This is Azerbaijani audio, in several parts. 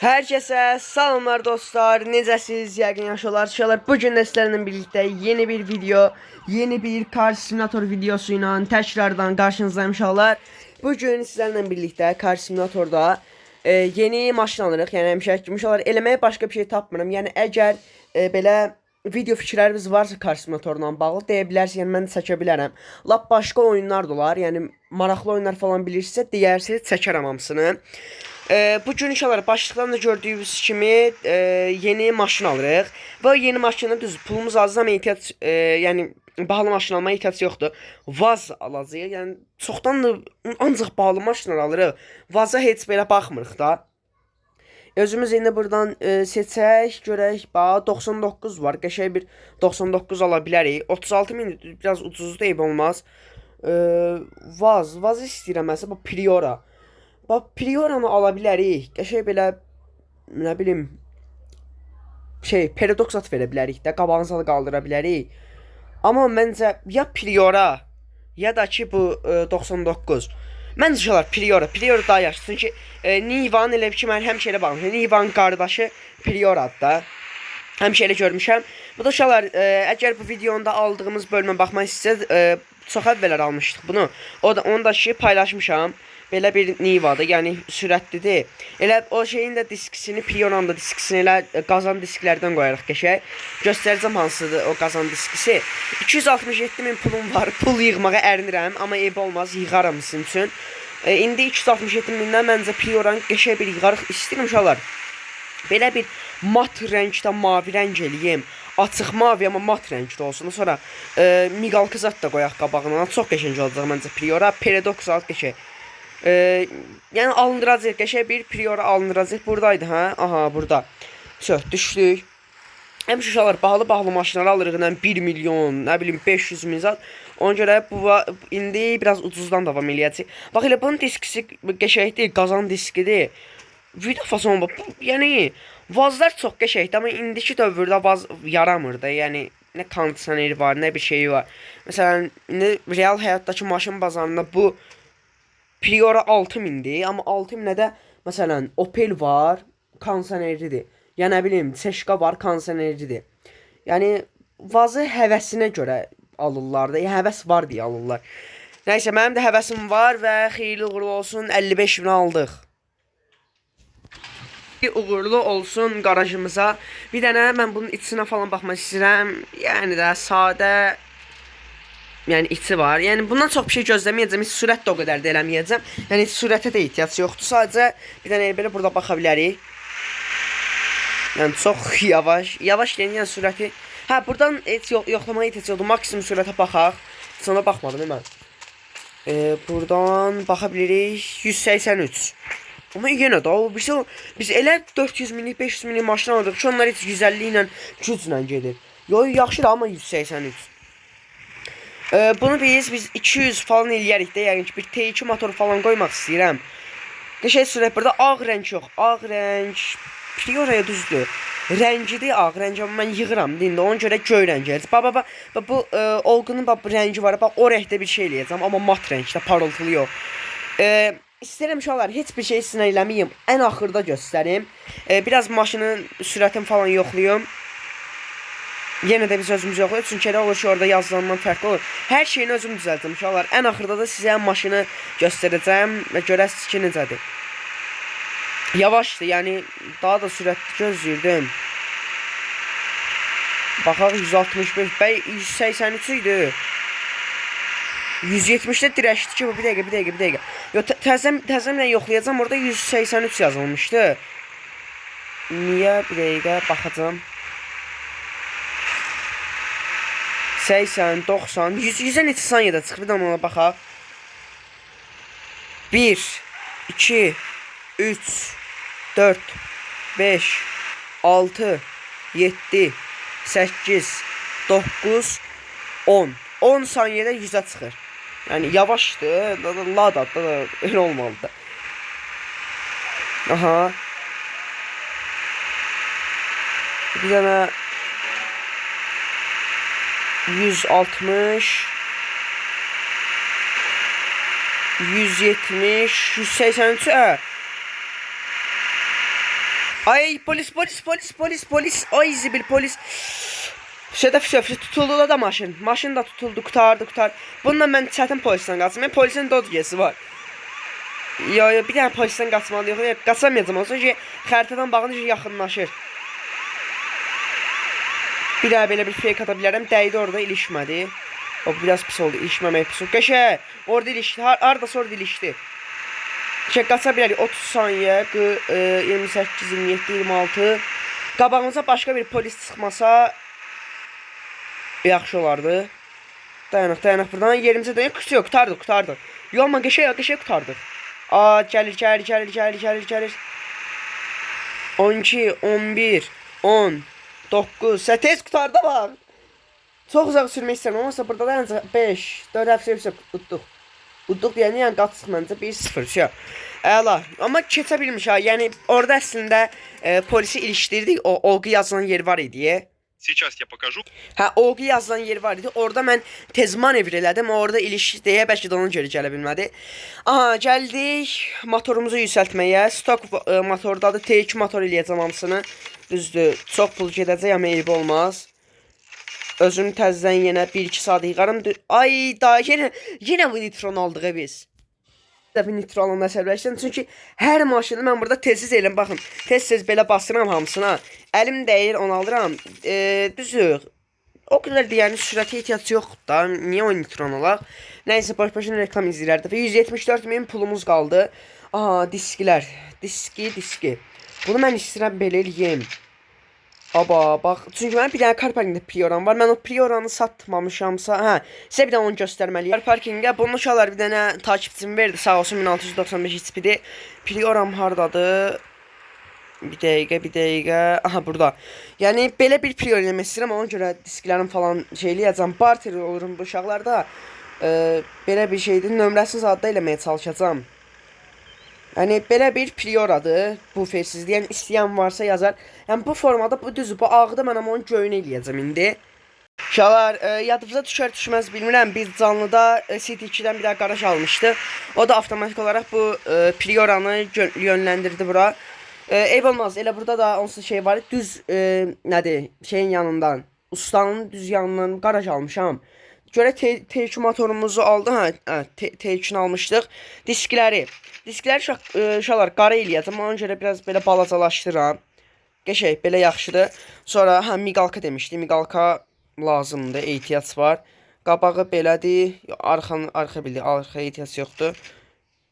Herkese selamlar dostlar. Necəsiz? Yəqin yaşalar. Bugün də sizlərlə birlikdə yeni bir video, yeni bir Car Simulator videosu ilə təkrardan qarşınızdayım inşallah. Bugün sizlərlə birlikdə Car Simulatorda yeni maşın alırıq. Yəni həmişəki kimi inşallah eləməyə başqa bir şey tapmıram. Yəni əgər belə video fikirləriniz varsa Car Simulatorla bağlı deyə bilərsiniz. Yəni mən də çəkə bilərəm. Lap başqa oyunlar da olar. Yəni maraqlı oyunlar falan bilirsinizsə deyərsiniz çəkərəm hamısını. Bugün inşallah başlıqdan da gördüyünüz kimi yeni maşın alırıq. Və yeni maşına düz pulumuz az amma ehtiyac yəni bahalı maşın almaya ehtiyac yoxdur. Vaz alacağıq. Yəni çoxdan da ancaq bahalı maşınlar alırıq. Vaza heç belə baxmırıq da. Özümüz indi buradan seçək, görək. Bax 99 var. Qəşəng bir 99 ala bilərik. 36 min biraz ucuz deyib olmaz. Vaz istəyirəm məsələn bu Priora. Bax Prioranı ala bilərik. Qəşəng belə nə bilim paradox at verə bilərik də, qabağınıza da qaldıra bilərik. Amma məncə ya Priora ya da ki bu 99. Məncə inşallah Priora daha yaxşı. Çünki Nivan elə ki mən həmişə elə baxmışam. Nivan qardaşı Prioradır da. Həmişə elə görmüşəm. Bu da inşallah əgər bu videonda aldığımız bölümə baxmaq istəsəz çox əvvəllər almışdıq bunu. Onu da ki paylaşmışam. Belə bir Niva'dır, yəni sürətlidir. Elə o şeyin də diskisini, Prioranın da diskisini elə qazan disklərdən qoyarıq qəşəng. Göstərəcəm hansıdır o qazan diskisi. 267 min pulum var, pul yığmağa ərinirəm, amma eyb olmaz, yığaram sizin üçün. İndi 267 mindən məncə Prioranı qəşəng bir yığarıq. İstəyirəm uşaqlar. Belə bir mat rəngdə mavi rəng eləyim. Açıq mavi amma mat rəngdə olsun. Sonra miqalkı zat da qoyaq qabağına. Çox qəşəng olacaq məncə Priora. Paradox alt qəşəng. Yəni alındıracaq, qəşəng bir Priora alındıracaq. Buradaydı hə? Aha, burada. Söh, düşdük. Həmişə uşaqlar bahalı maşınlar alırıq. 1 milyon, nə bilim 500 min zat. Ona görə bu indi biraz ucuzdan davam eləyəcək. Bax elə bunun diskisi qəşəngdir, qazan diskidir. Video fason bax. Yəni vazlar çox qəşəngdir, amma indiki dövrdə vaz yaramır da. Yəni nə kondisioneri var, nə bir şey var. Məsələn, real həyatdakı maşın bazarında bu Priora 6000'dir, amma 6000'ə də məsələn Opel var, kondisioneridir. Yəni nə bilim, Seşka var, kondisioneridir. Yəni vazı həvəsinə görə alırlar da. Yəni həvəs var deyə alırlar. Nəysə, mənim də həvəsim var və xeyirli uğurlu olsun, 55 bin aldıq. Uğurlu olsun qarajımıza. Bir dənə mən bunun içinə falan baxmaq istəyirəm. Yəni də sadə yəni içi var. Yəni bundan çox bir şey gözləməyəcəm. Heç sürət də o qədər də eləməyəcəm. Yəni heç sürətə də ehtiyac yoxdur. Sadəcə bir dənə belə burada baxa bilərik. Yəni çox yavaş. Yavaş yəni sürəti. Hə, buradan heç yoxlamaya ehtiyac yoxdur. Maksimum sürətə baxaq. Sonra baxmadım mən. Buradan baxa bilirik 183. Amma yenə də biz elə 400 minlik, 500 minlik maşın aldıq ki, onlar heç 150 ilə güclə gedir. Yaxşı da amma 183. Bunu biz 200 falan eləyərik də, yəni ki bir T2 motor falan qoymaq istəyirəm. Qəşəng sürət burada ağ rəng yox, ağ rəng Priora'ya düzdür. Rəngidir ağ rəng, amma mən yığıram indi ona görə göy rəng gələcək. Bax bu Olgunun rəngi var, bax o rəngdə bir şey eləyəcəm, amma mat rəngdə, parıltılı yox. İstəyirəm uşaqlar heç bir şey sizə eləməyim, ən axırda göstərim. Biraz maşının sürətini falan yoxlayım. Yenə də biz özümüz yoxlayıq, çünki elə olur ki, orada yazılandan fərqli olur. Hər şeyini özüm düzəltdim uşaqlar. Ən axırda da sizə maşını göstərəcəm və görəsiniz ki, necədir. Yavaşdır, yəni daha da sürətli gözləyirdim. Baxaq 165, bəy 183 idi. 170'də dirəşdi ki, bir dəqiqə. Yox, təzəmlə yoxlayacam, orada 183 yazılmışdı. Niyə? Bir dəqiqə baxacam. 80, 90, 100'ə neçə saniyədə çıxır, bir də ona baxaq. 1, 2, 3, 4, 5, 6, 7, 8, 9, 10. 10 saniyədə 100'ə çıxır. Yəni yavaşdır, Lada da elə olmalıdır. Aha. Bir dənə 160 170 183 Ay polis. Ay zibil polis. Şöyle tutuldu da maşın. Maşın da tutuldu, qurtardı. Bununla mən çətin polisdən qaçım. Mən polisin dodgesi var. Yo, bir dənə polisdən qaçmalıyıq. Qaçamayacağım olsun ki, xəritədən baxınca yaxınlaşır. Bir daha belə bir fake ata bilərəm. Dəydi orada, ilişmədi. O biraz pis oldu. İlişməmək pis oldu. Qəşə, orada ilişdi. Hardasa orada ilişdi. Qaça bilərik. 30 saniyə, 28, 27, 26. Qabağımıza başqa bir polis çıxmasa yaxşı olardı. Dayanaq buradan. Yerimizə dönüb. Qurtardıq. Yo, amma qəşə qurtardıq. Aa, gəlir. 12, 11, 10, 9, tez qurtardı bax. Çox uzaq sürmək istəyirəm. Olmasa burada da ancaq 5, 4 həfsə tutduq. Udduq deyəndə yəni qaçdıq məncə 1-0. Əla. Amma keçə bilmiş ha. Yəni orada əslində polisi ilişdirdik. O olğu yazılan yer var idi. Сейчас я покажу. Hə, olğu yazılan yer var idi. Orada mən tez manevr elədim. Orada ilişdi deyə bəlkə də ona görə gələ bilmədi. Aha, gəldik motorumuzu yüksəltməyə. Stok motordadır. T2 motor eləyəcəm hamısını. Düzdür. Çox pul gedəcək, amma eybi olmaz. Özüm təzədən yenə 1-2 saat yığarım. Ay da yenə bu nitron aldıq biz. Dəfə nitron alanda əsəbləşdim. Çünki hər maşını mən burada tez eləm. Baxın, tez belə basıram hamısına. Əlim dəyir, onu alıram. Düzdür. O qədər də yəni sürətə ehtiyac yoxdur da. Niyə o nitron alaq? Nəysə, boş-boşuna reklam izləyirlər. 174.000 pulumuz qaldı. Aha, diskilər. Diski. Bunu mən istəyirəm belə eləyim. Aba, bax, çünki mənim bir dənə car parkingdə Prioram var. Mən o Prioranı satmamışamsa, hə, sizə bir dənə onu göstərməliyim. Car parkingə bunun uşaqlar bir dənə takipçim verdi, sağ olsun 1695 XP-dir. Prioram hardadır? Bir dəqiqə. Aha, burada. Yəni belə bir Prior eləmək istəyirəm, ona görə disklərim falan eləyəcəm. Barter olurum bu uşaqlarda. Belə bir şeydir, nömrəsiz adda eləməyə çalışacağam. Yəni belə bir Prioradır bu fersizdir. Yəni istəyən varsa yazar. Yəni bu formada bu düzdür. Bu ağda mən amma onu göyünə eləyəcəm indi. Uşaqlar, yadınıza düşər-düşməz bilmirəm. Biz canlıda City 2-dən bir daha qaraj almışdıq. O da avtomatik olaraq bu Prioranı yönləndirdi bura. Eyb olmaz. Elə burada da onsuz şey var. Düz nədir? Şeyin yanından, ustanın düz yanından qaraj almışam. Görə T2 motorumuzu aldı. Hə, T2-ni almışdıq. Diskləri uşaqlar qara eləyəcəm. Ona görə biraz belə balacalaşdıram. Qəşəng, belə yaxşıdır. Sonra hə, miqalka demişdim. Miqalka lazımdır, ehtiyac var. Qabağı belədir. Arxa bildi, arxa ehtiyac yoxdur.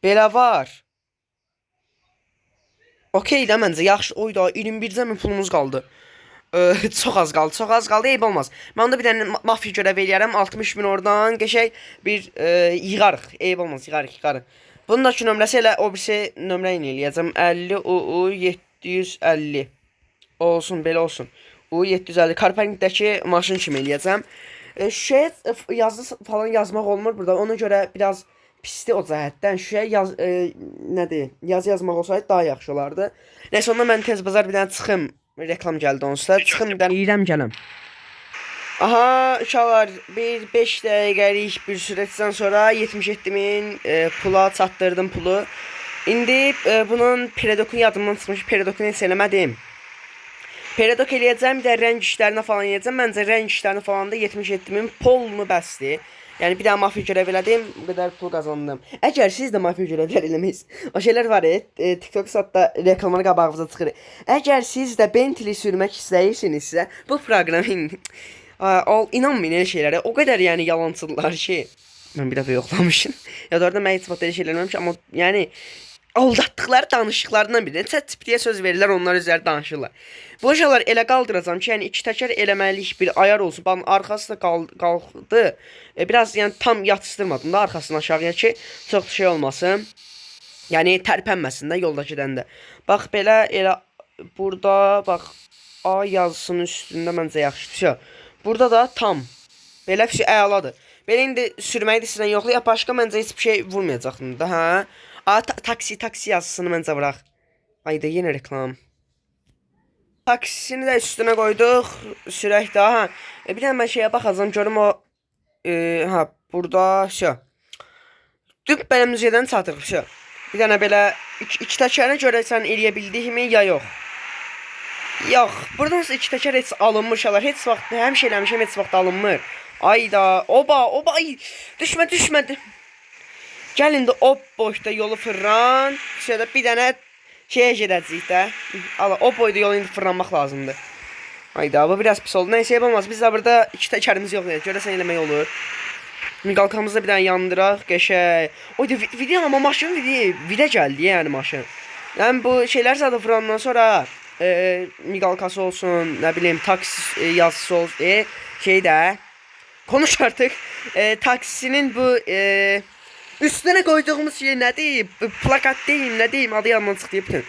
Belə var. Okey də məncə, yaxşı. Oyda 21-cə pulumuz qaldı. Çox az qaldı, eyb olmaz. Mən onda bir dənə mafiya görəv eləyərəm, 60.000 oradan, qəşəng bir yığarıq, eyb olmaz, yığarıq. Bunun da ki nömrəsi elə o birisi nömrə ilə eləyəcəm, 50 UU 750 olsun, belə olsun. UU 750, Carparkingdəki maşın kimi eləyəcəm. Yazı falan yazmaq olmur burada, ona görə biraz pisdir o cəhətdən. Nədir, yazı yazmaq olsaydı daha yaxşı olardı. Nəysə, ondan mən tez bazar bir dənə çıxım. Reklam gəldi onsuz da. Çıxın bir dənə. İrəm gələm. Aha, uşaqlar, bir 5 dəqiqəlik bir sürətdən sonra 77.000 pula çatdırdım pulu. İndi bunun Peredok'un yadımdan çıxmış. Peredok'u heç eləmədim. Peredok eləyəcəm, bir də rəng işlərinə falan eləyəcəm. Məncə rəng işlərinə falan da 77.000 polunu bəsdir. Yəni bir dənə mafiya görəv elədim, bu qədər pul qazandım. Əgər siz də mafiya görəvlər eləməyiz, o şeylər var TikTok satda reklamları qabağınıza çıxır. Əgər siz də Bentley sürmək istəyirsinizsə, bu proqramın inanmayın elə şeylərə, o qədər yəni yalancılar ki, mən bir dəfə yoxlamışım. Ya da orada mən heç vaxt elə şeylər eləməmişəm, amma yəni aldatdıqları danışıqlarından biri. ChatGPT-yə söz verirlər, onlar üzəri danışırlar. Bu şeylər elə qaldıracam ki, yəni iki təkər eləməlik bir ayar olsun. Baxın, arxası da qalxdı. Biraz yəni tam yatışdırmadım da arxasını aşağıya ki, çox şey olmasın. Yəni tərpənməsin də yolda gedəndə. Bax belə elə burada bax A yazısının üstündə məncə yaxşıdır. Burada da tam belə bir şey əladır. Belə indi sürməyi də sizdən yoxlayaq, başqa məncə heç bir şey vurmayacaqdım da, hə? Taksi yazısını məncə bıraq. Ayda yenə reklam. Taksisini də üstünə qoyduq. Sürək daha. Bir dənə mən şeyə baxacağam, görüm o burada düb belə müzeydən çatırıq. Bir dənə belə iki təkərinə görə sən eləyə bildikmi ya yox. Yox, buradan sonra iki təkər heç alınmır uşaqlar. Heç vaxt, həmişə eləmişəm, heç vaxt alınmır. Ayda, oba, ay, düşmə. Gəlin də o boşda yolu fırlan. Şöyle bir dənə şeye gedəcəyik də. Allah, o boyda yolu indi fırlanmaq lazımdır. Ayda, bu biraz pis oldu. Neyse yapamaz. Biz de burada iki təkərimiz yox. Görəsən eləmək olur. Miqalkamızda bir dənə yandıraq, qəşəng. Oyda video ama maşın video gəldi yəni maşın. Yəni bu şeylər zaten fırlandan sonra miqalkası olsun, nə bilim taksi yazısı olsun, şey də konuş artıq. Taksinin bu üstüne koyduğumuz şey nədir? Plakat deyim, nə deyim, adı yanından çıxdı bütün.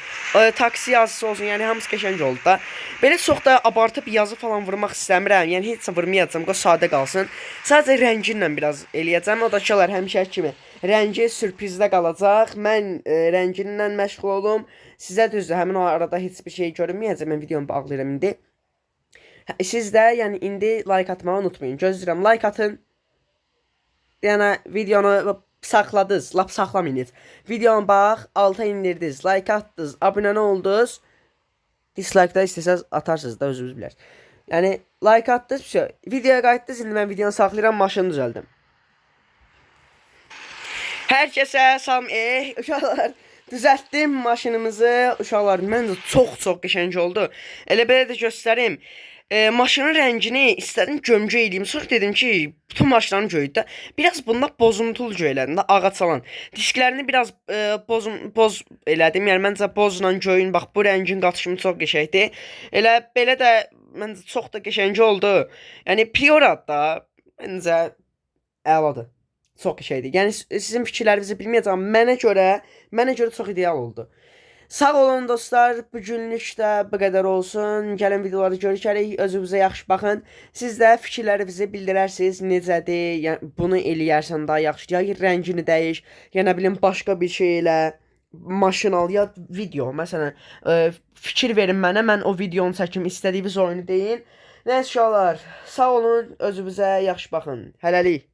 Taksi yazısı olsun, yəni hamısı qəşəng oldu da. Belə çox da abartıb yazı falan vurmaq istəmirəm. Yəni heç vurmayacağam, qoy sadə qalsın. Sadəcə rəngi ilə biraz eləyəcəm. O da şeylər həmişə kimi. Rəngi sürprizdə qalacaq. Mən rəngi ilə məşğul olum. Sizə düzdür, həmin o arada heç bir şey görünməyəcək. Mən videomu bağlayıram indi. Siz də yəni indi like atmağı unutmayın. Gözləyirəm, like atın. Yəni videonu saxladınız, lap saxlamayın. Videonu bax, alta indirdiniz, like atdınız, abunə oldunuz. Dislike-da istəsəz atarsınız da, özünüz bilər. Yəni like atdınız, bir şey. Videoya qayıtdınız, indi mən videonu saxlayıram, maşını düzəldim. Hər kəsə salam, uşaqlar. Düzəltdim maşınımızı. Uşaqlar, məncə çox qəşəng oldu. Elə belə də göstərim. Maşının rəngini istədim gömgü eləyim. Sonra dedim ki, bütün maşınların göyüdü də. Biraz bunda bozuntulu göylədim də, ağac alan. Disklərini biraz boz elədim. Yəni məncə bozla göyün, bax bu rəngin qatışımı çox qəşəngdir. Elə belə də məncə çox da qəşəng oldu. Yəni Priora da məncə əladır. Çox qəşəngdir. Yəni sizin fikirlərinizi bilməyəcəm. Mənə görə çox ideal oldu. Sağ olun dostlar. Bu günlük də bu qədər olsun. Gələn videolarda görüşərik. Özünüzə yaxşı baxın. Siz də fikirlərinizi bildirərsiniz. Necədir? Yəni bunu eləyərsən daha yaxşı. Ya rəngini dəyiş, ya nə bilim başqa bir şey elə. Maşın al ya video. Məsələn, fikir verin mənə. Mən o videonu çəkim. İstədiyiniz oyunu deyin. Nəysə uşaqlar, sağ olun. Özünüzə yaxşı baxın. Hələlik.